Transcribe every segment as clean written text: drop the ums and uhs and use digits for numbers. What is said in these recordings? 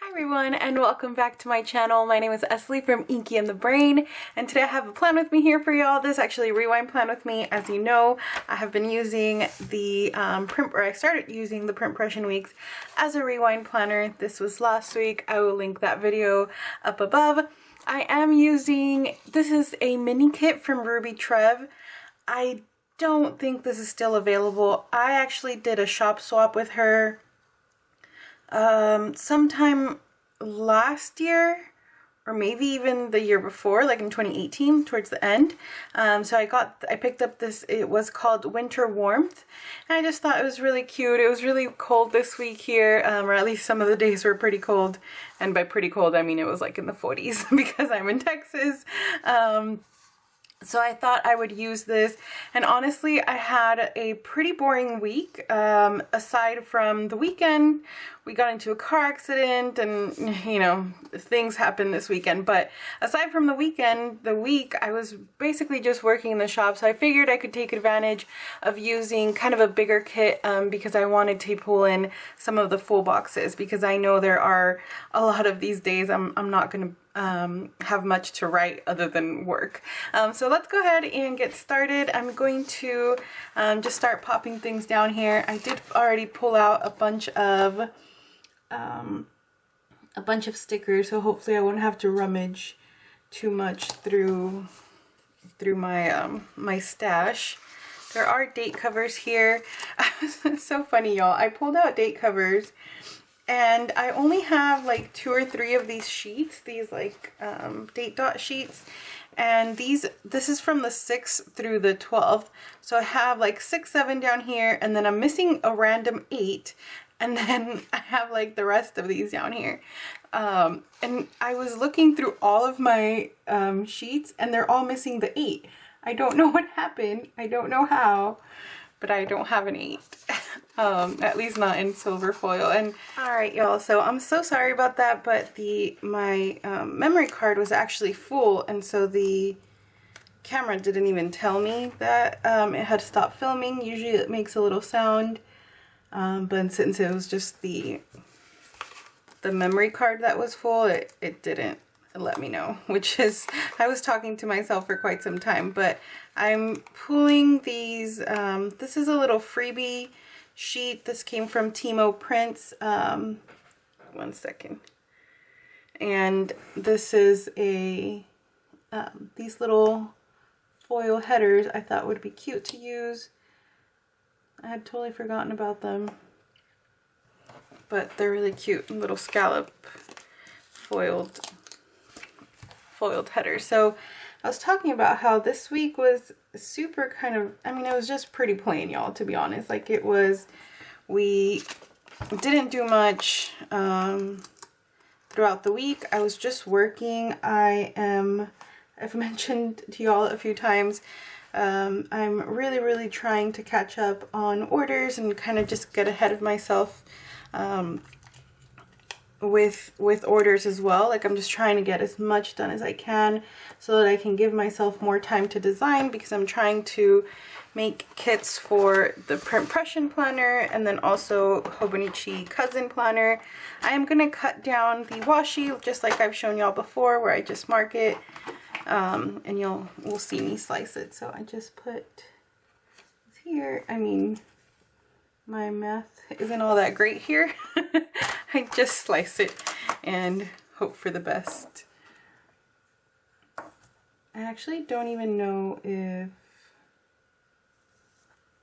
Hi everyone and welcome back to my channel. My name is Esli from inkeandthebrain, and today I have a plan with me here for y'all. This is actually a rewind plan with me. As you know, I have been using the I started using the Print Pression weeks as a rewind planner. This was last week. I will link that video up above. I am using, this is a mini kit from Ruby Trev. I don't think this is still available. I actually did a shop swap with her sometime last year, or maybe even the year before, like in 2018 towards the end. So I picked up this, it was called Winter Warmth, and I just thought it was really cute. It was really cold this week here, or at least some of the days were pretty cold, and by pretty cold I mean it was like in the 40s because I'm in Texas. So I thought I would use this, and honestly I had a pretty boring week. Aside from the weekend, we got into a car accident and, you know, things happened this weekend, but aside from the weekend, the week I was basically just working in the shop, so I figured I could take advantage of using kind of a bigger kit because I wanted to pull in some of the full boxes, because I know there are a lot of these days I'm not going to have much to write other than work. So let's go ahead and get started. I'm going to just start popping things down here. I did already pull out a bunch of stickers, so hopefully I won't have to rummage too much through my my stash. There are date covers here. So funny, y'all. I pulled out date covers, and I only have like 2 or 3 of these sheets, these like date dot sheets, and this is from the 6th through the 12th. So I have like 6, 7 down here, and then I'm missing a random 8, and then I have like the rest of these down here. And I was looking through all of my sheets, and they're all missing the 8. I don't know what happened. I don't know how, but I don't have an 8. At least not in silver foil. And alright y'all, so I'm so sorry about that, but my memory card was actually full, and so the camera didn't even tell me that it had stopped filming. Usually it makes a little sound, but since it was just the memory card that was full, it didn't let me know, which is, I was talking to myself for quite some time. But I'm pulling these, this is a little freebie sheet. This came from Timo Prints. One second. And this is a, these little foil headers I thought would be cute to use. I had totally forgotten about them, but they're really cute, little scallop foiled headers. So I was talking about how this week was super kind of, I mean, it was just pretty plain, y'all, to be honest. Like, it was, we didn't do much throughout the week. I was just working. I've mentioned to y'all a few times, I'm really trying to catch up on orders and kind of just get ahead of myself with orders as well. Like, I'm just trying to get as much done as I can so that I can give myself more time to design, because I'm trying to make kits for the Print Pression planner and then also Hobonichi cousin planner. I am going to cut down the washi just like I've shown y'all before, where I just mark it, and we'll see me slice it. So I just put this here. I mean, my math isn't all that great here. I just slice it and hope for the best. I actually don't even know if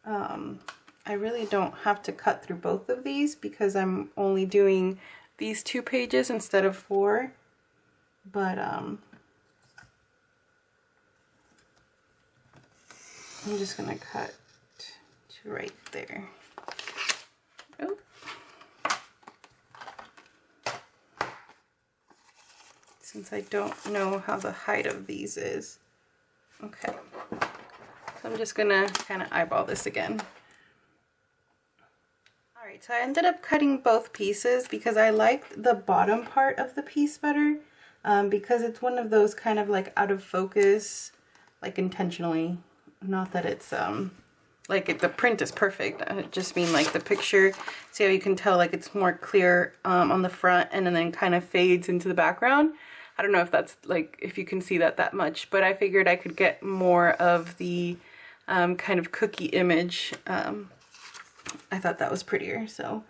I really don't have to cut through both of these, because I'm only doing these 2 pages instead of 4. But I'm just gonna cut to right there. Oh. Since I don't know how the height of these is. Okay. So I'm just gonna kind of eyeball this again. Alright, so I ended up cutting both pieces because I liked the bottom part of the piece better, because it's one of those kind of like out of focus, like intentionally. Not that it's like the print is perfect. I just mean like the picture. See how you can tell like it's more clear on the front and then kind of fades into the background. I don't know if that's like, if you can see that much, but I figured I could get more of the kind of cookie image. I thought that was prettier, so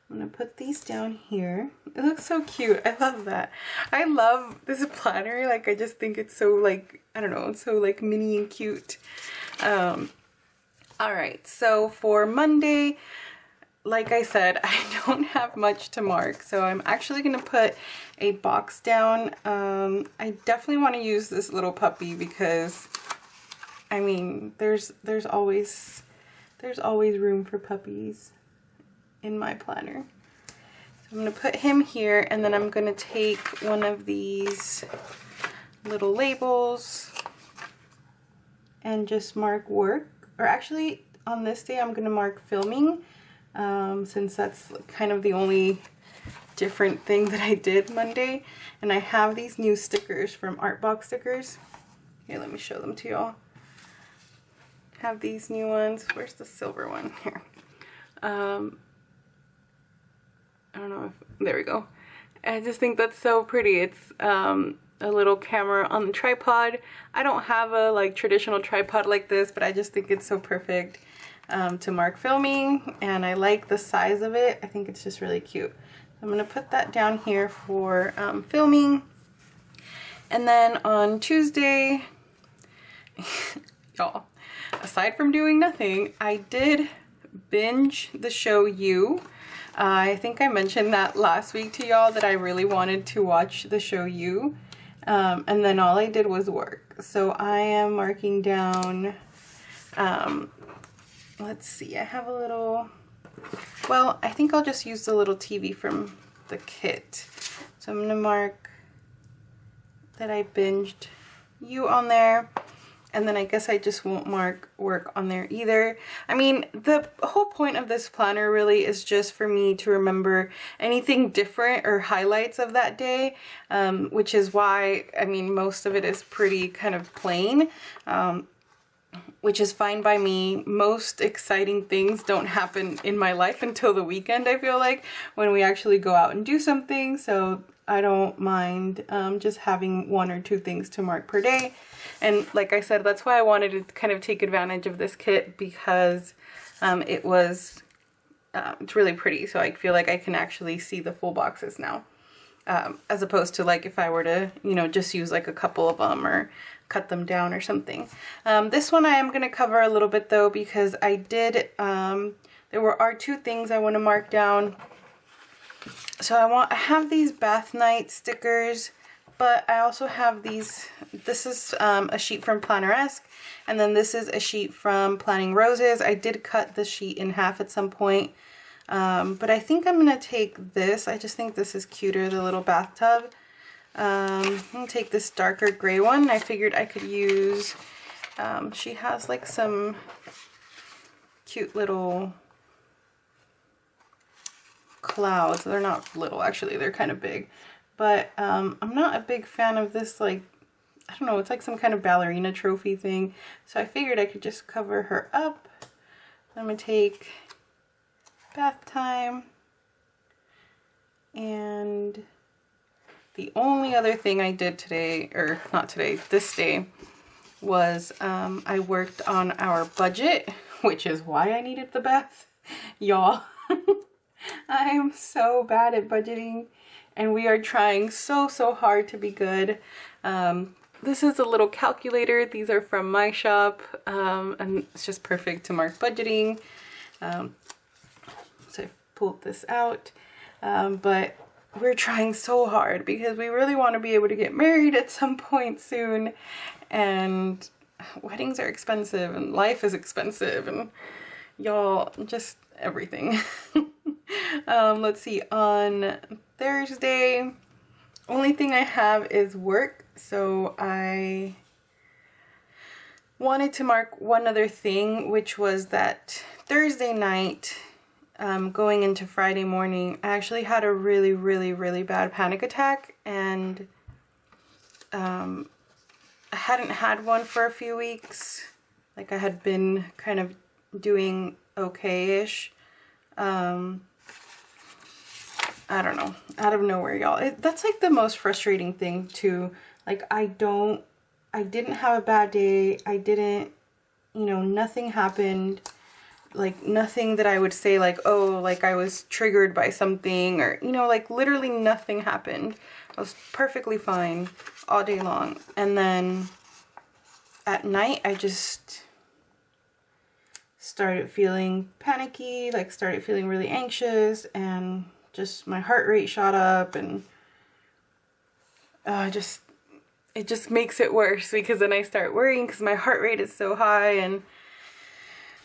I'm gonna put these down here. It looks so cute. I love that. I love this planner. Like, I just think it's so like, I don't know, it's so like mini and cute. All right, so for Monday, like I said, I don't have much to mark, so I'm actually gonna put a box down. I definitely want to use this little puppy because, I mean, there's always room for puppies in my planner. So I'm gonna put him here, and then I'm gonna take one of these little labels and just mark work. Or actually, on this day, I'm gonna mark filming, since that's kind of the only different thing that I did Monday. And I have these new stickers from Artbox Stickers. Here, let me show them to y'all. Have these new ones. Where's the silver one? Here. I don't know if, there we go. I just think that's so pretty. It's a little camera on the tripod. I don't have a like traditional tripod like this, but I just think it's so perfect to mark filming, and I like the size of it. I think it's just really cute. I'm gonna put that down here for filming. And then on Tuesday, y'all, aside from doing nothing, I did binge the show You. I think I mentioned that last week to y'all that I really wanted to watch the show You. And then all I did was work. So I am marking down, let's see, I have a little, well, I think I'll just use the little TV from the kit. So I'm gonna mark that I binged You on there. And then I guess I just won't mark work on there either. I mean, the whole point of this planner really is just for me to remember anything different or highlights of that day, which is why, I mean, most of it is pretty kind of plain, which is fine by me. Most exciting things don't happen in my life until the weekend, I feel like, when we actually go out and do something. So I don't mind just having 1 or 2 things to mark per day. And like I said, that's why I wanted to kind of take advantage of this kit, because it's really pretty. So I feel like I can actually see the full boxes now, as opposed to like if I were to, you know, just use like a couple of them or cut them down or something. This one I am going to cover a little bit though, because I did, there are 2 things I want to mark down. So I have these bath night stickers, but I also have these. This is a sheet from Planner-esque, and then this is a sheet from Planning Roses. I did cut the sheet in half at some point, but I think I'm gonna take this. I just think this is cuter, the little bathtub. I'm gonna take this darker gray one. I figured I could use, she has like some cute little clouds. They're not little, actually, they're kind of big. But I'm not a big fan of this, like, I don't know, it's like some kind of ballerina trophy thing. So I figured I could just cover her up. I'm gonna take Bath Time. And the only other thing I did today, or not today, this day, was I worked on our budget, which is why I needed the bath. Y'all, I am so bad at budgeting. And we are trying so hard to be good. This is a little calculator. These are from my shop, and it's just perfect to mark budgeting. So I pulled this out, but we're trying so hard because we really want to be able to get married at some point soon, and weddings are expensive and life is expensive, and y'all, just everything. Let's see, on Thursday, only thing I have is work, so I wanted to mark one other thing, which was that Thursday night, going into Friday morning, I actually had a really bad panic attack, and I hadn't had one for a few weeks. Like, I had been kind of doing okay-ish. I don't know, out of nowhere, y'all. That's like the most frustrating thing too. Like I didn't have a bad day. I didn't, you know, nothing happened. Like nothing that I would say like, oh, like I was triggered by something, or, you know, like literally nothing happened. I was perfectly fine all day long. And then at night, I just started feeling panicky, like started feeling really anxious, and just my heart rate shot up, and it just makes it worse, because then I start worrying because my heart rate is so high, and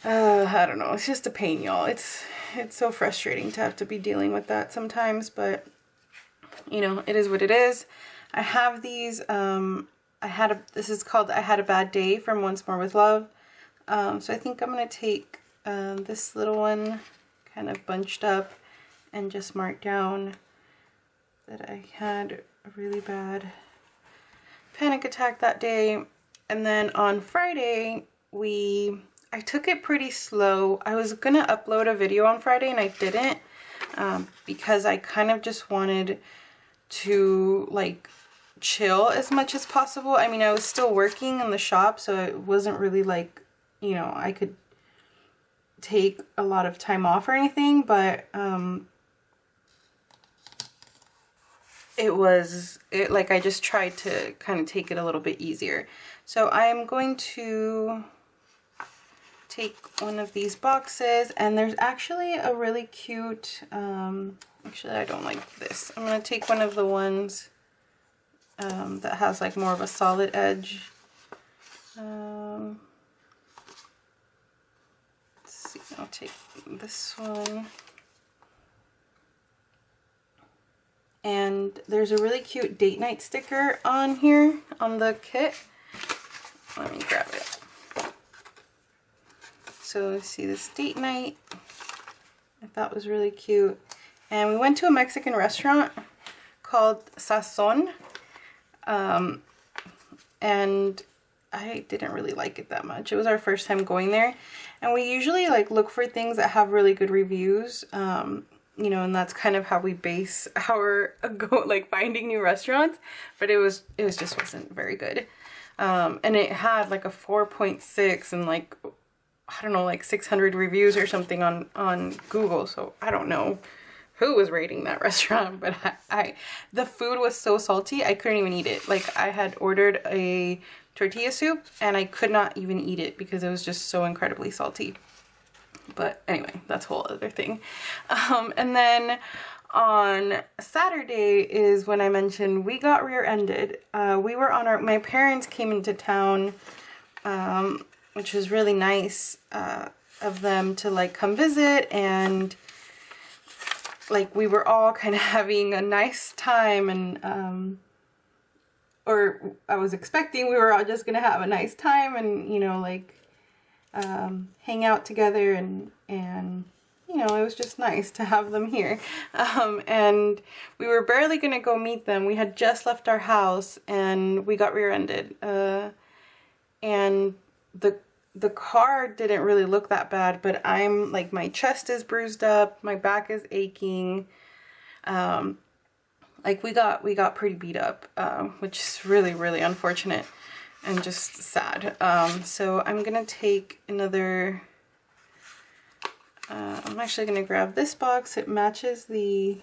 I don't know, it's just a pain, y'all. It's so frustrating to have to be dealing with that sometimes, but you know, it is what it is. I have these, this is called I Had a Bad Day from Once More with Love. So I think I'm going to take this little one kind of bunched up and just mark down that I had a really bad panic attack that day. And then on Friday, I took it pretty slow. I was going to upload a video on Friday and I didn't, because I kind of just wanted to like chill as much as possible. I mean, I was still working in the shop, so it wasn't really like, you know, I could take a lot of time off or anything, but like I just tried to kind of take it a little bit easier. So I am going to take one of these boxes, and there's actually a really cute, actually I don't like this. I'm going to take one of the ones that has like more of a solid edge. Let's see, I'll take this one. And there's a really cute date night sticker on here on the kit. Let me grab it. So see this date night, I thought was really cute. And we went to a Mexican restaurant called Sazon. And I didn't really like it that much. It was our first time going there. And we usually like look for things that have really good reviews. You know, and that's kind of how we base our like finding new restaurants. But it just wasn't very good. And it had like a 4.6 and like, I don't know, like 600 reviews or something on Google. So I don't know who was rating that restaurant, but the food was so salty, I couldn't even eat it. Like I had ordered a tortilla soup and I could not even eat it because it was just so incredibly salty. But anyway, that's a whole other thing. And then on Saturday is when I mentioned we got rear-ended. We were on my parents came into town, which was really nice of them to like come visit, and like we were all kind of having a nice time, and or I was expecting we were all just gonna have a nice time and, you know, like hang out together, and you know, it was just nice to have them here. And we were barely gonna go meet them. We had just left our house and we got rear-ended, and the car didn't really look that bad, but I'm like, my chest is bruised up, my back is aching. Like we got pretty beat up, which is really, really unfortunate and just sad. So I'm gonna take another, I'm actually gonna grab this box. It matches the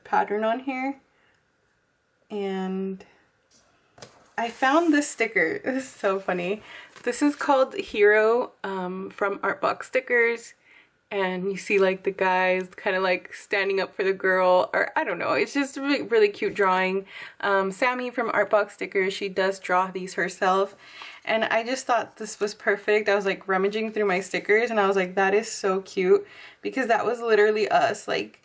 pattern on here. And I found this sticker. This is so funny. This is called Hero from Artbox Stickers. And you see like the guys kind of like standing up for the girl, or I don't know. It's just a really, really cute drawing. Sammy from Artbox Stickers, she does draw these herself. And I just thought this was perfect. I was like rummaging through my stickers and I was like, that is so cute. Because that was literally us. Like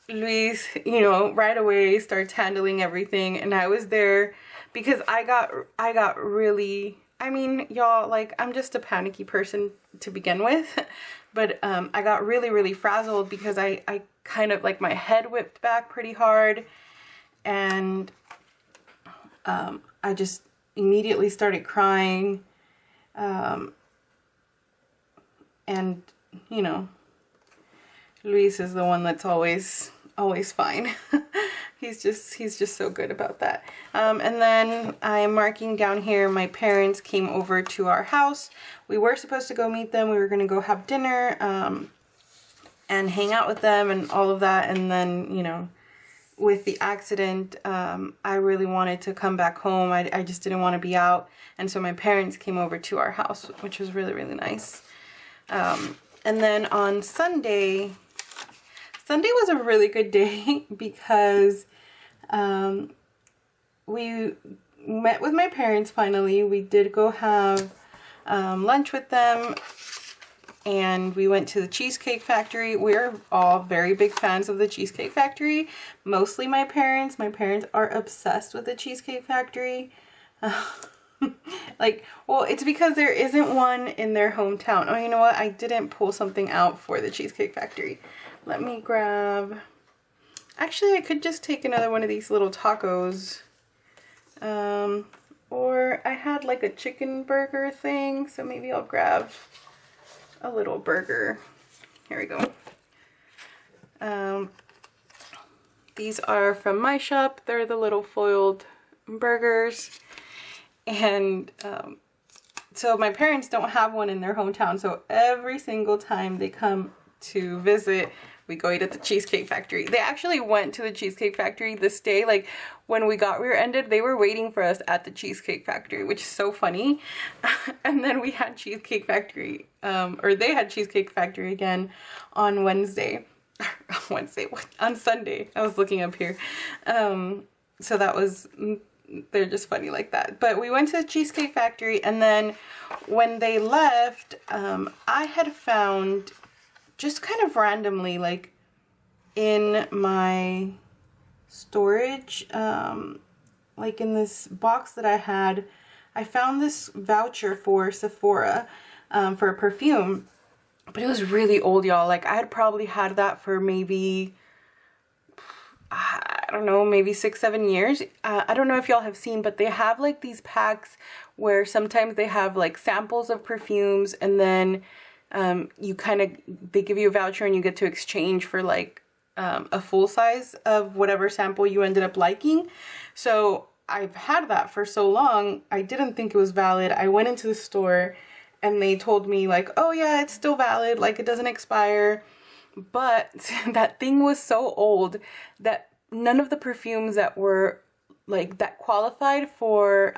Luis, you know, right away starts handling everything. And I was there because I got really, I mean, y'all, like I'm just a panicky person to begin with. But I got really, really frazzled because I kind of like my head whipped back pretty hard, and I just immediately started crying. And, you know, Luis is the one that's always fine. He's just so good about that. And then I'm marking down here, my parents came over to our house. We were supposed to go meet them. We were going to go have dinner and hang out with them and all of that. And then, you know, with the accident, I really wanted to come back home. I just didn't want to be out. And so my parents came over to our house, which was really, really nice. And then on Sunday was a really good day because we met with my parents finally. We did go have lunch with them, and we went to the Cheesecake Factory. We're all very big fans of the Cheesecake Factory. Mostly my parents. My parents are obsessed with the Cheesecake Factory. Like, well, it's because there isn't one in their hometown. Oh, you know what? I didn't pull something out for the Cheesecake Factory. Let me grab... Actually, I could just take another one of these little tacos. Or I had like a chicken burger thing, so maybe I'll grab a little burger. Here we go. These are from my shop. They're the little foiled burgers. And so my parents don't have one in their hometown, so every single time they come to visit, we go eat at the Cheesecake Factory. They actually went to the Cheesecake Factory this day. Like, when we got rear-ended, they were waiting for us at the Cheesecake Factory, which is so funny. And then we had Cheesecake Factory, or they had Cheesecake Factory again on Wednesday. On Sunday. I was looking up here. So that was... They're just funny like that. But we went to the Cheesecake Factory, and then when they left, I had found, just kind of randomly, like in my storage, like in this box that I had, I found this voucher for Sephora for a perfume, but it was really old, y'all. Like, I had probably had that for maybe... I don't know, maybe 6-7 years. I don't know if y'all have seen, but they have like these packs where sometimes they have like samples of perfumes, and then they give you a voucher and you get to exchange for like a full size of whatever sample you ended up liking. So I've had that for so long, I didn't think it was valid. I went into the store and they told me like, oh yeah, it's still valid, like it doesn't expire. But that thing was so old that none of the perfumes that were like that qualified for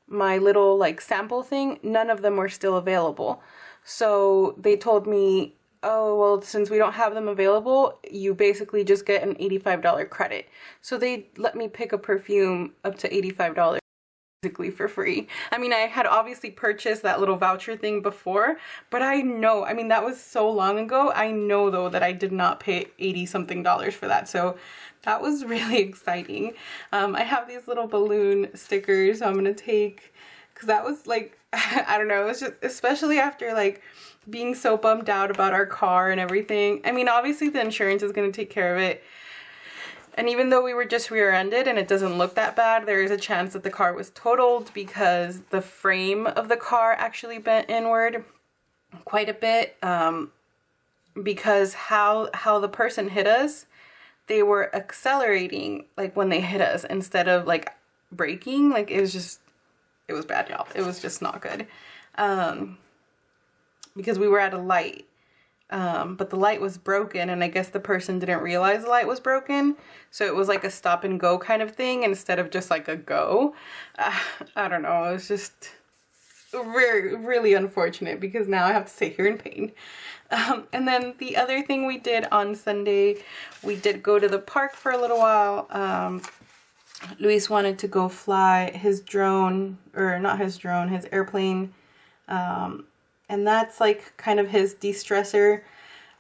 my little like sample thing, none of them were still available. So they told me, oh, well, since we don't have them available, you basically just get an $85 credit. So they let me pick a perfume up to $85. Basically for free. I mean, I had obviously purchased that little voucher thing before, but I know, I mean, that was so long ago. I know though that I did not pay $80-something for that. So that was really exciting. I have these little balloon stickers, so I'm gonna take, because that was like, I don't know, it was just, especially after like being so bummed out about our car and everything. I mean, obviously the insurance is gonna take care of it. And even though we were just rear-ended and it doesn't look that bad, there is a chance that the car was totaled because the frame of the car actually bent inward quite a bit. Because how the person hit us, they were accelerating like when they hit us instead of like braking. Like it was bad, y'all. It was just not good. Because we were at a light. But the light was broken, and I guess the person didn't realize the light was broken, so it was like a stop and go kind of thing instead of just like a go. I don't know, it was just really unfortunate because now I have to sit here in pain. And then the other thing we did on Sunday, we did go to the park for a little while. Luis wanted to go fly his drone, or not his drone, his airplane. And that's like kind of his de-stressor.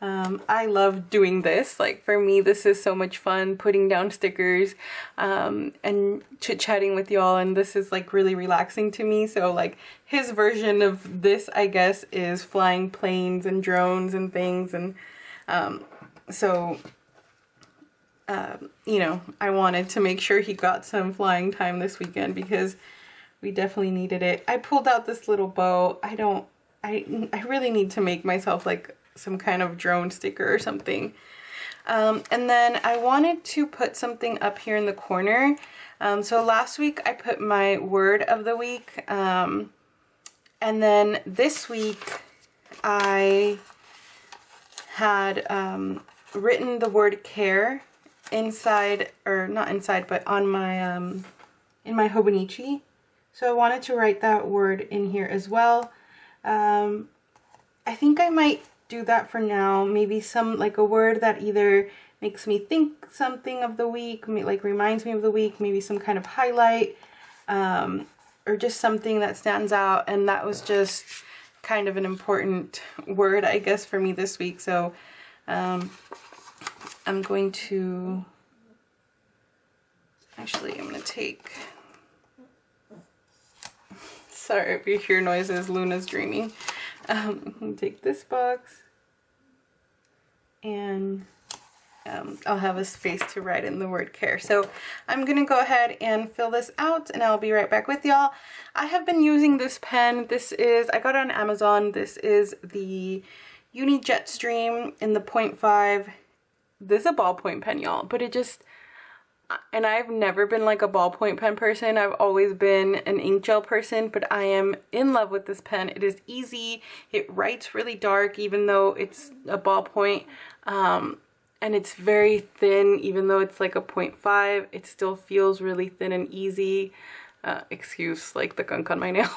I love doing this. Like for me, this is so much fun, putting down stickers and chit-chatting with y'all, and this is like really relaxing to me. So like his version of this, I guess, is flying planes and drones and things. And you know, I wanted to make sure he got some flying time this weekend because we definitely needed it. I pulled out this little bow. I don't I really need to make myself like some kind of drone sticker or something. And then I wanted to put something up here in the corner. So last week I put my word of the week. And then this week I had written the word care inside, or not inside, but on my in my Hobonichi. So I wanted to write that word in here as well. I think I might do that for now. Maybe some, like a word that either makes me think something of the week, like reminds me of the week, maybe some kind of highlight, or just something that stands out. And that was just kind of an important word, I guess, for me this week. So I'm going to, actually, I'm going to take, sorry if you hear noises, Luna's dreaming. I'm going to take this box, and I'll have a space to write in the word care. So I'm going to go ahead and fill this out, and I'll be right back with y'all. I have been using this pen. This is, I got it on Amazon. This is the Uni Jetstream in the 0.5. This is a ballpoint pen, y'all, but it just, and I've never been like a ballpoint pen person. I've always been an ink gel person, but I am in love with this pen. It is easy. It writes really dark, even though it's a ballpoint. And it's very thin, even though it's like a 0.5. It still feels really thin and easy. Excuse like the gunk on my nail.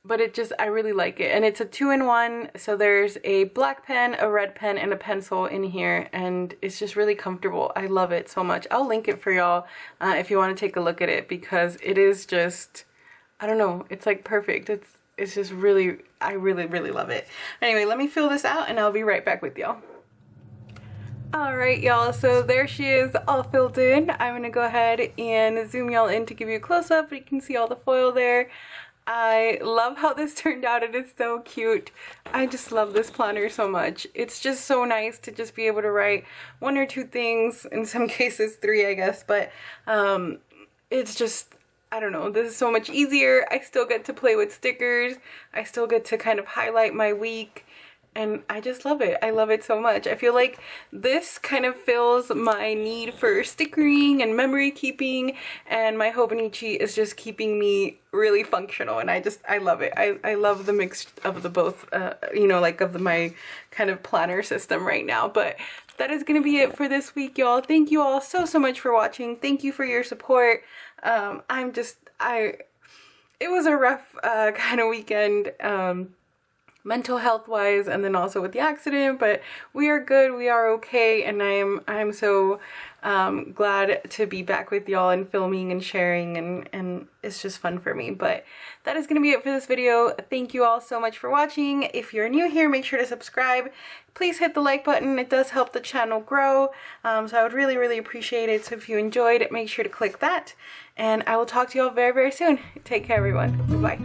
But it just, I really like it. And it's a 2-in-1. So there's a black pen, a red pen, and a pencil in here. And it's just really comfortable. I love it so much. I'll link it for y'all if you want to take a look at it, because it is just, I don't know, it's like perfect. It's just really, I really, really love it. Anyway, let me fill this out and I'll be right back with y'all. Alright y'all, so there she is, all filled in. I'm going to go ahead and zoom y'all in to give you a close-up. You can see all the foil there. I love how this turned out. It is so cute. I just love this planner so much. It's just so nice to just be able to write 1 or 2 things, in some cases 3 I guess, but it's just, I don't know, this is so much easier. I still get to play with stickers. I still get to kind of highlight my week. And I just love it. I love it so much. I feel like this kind of fills my need for stickering and memory keeping, and my Hobonichi is just keeping me really functional, and I love it. I love the mix of the both, you know, like of my kind of planner system right now. But that is going to be it for this week, y'all. Thank you all so much for watching. Thank you for your support. It was a rough kind of weekend. Mental health wise, and then also with the accident, but we are good, we are okay, and I'm so glad to be back with y'all and filming and sharing, and it's just fun for me. But that is gonna be it for this video. Thank you all so much for watching. If you're new here, make sure to subscribe. Please hit the like button. It does help the channel grow, so I would really appreciate it. So if you enjoyed, make sure to click that, and I will talk to y'all very soon. Take care, everyone. Bye.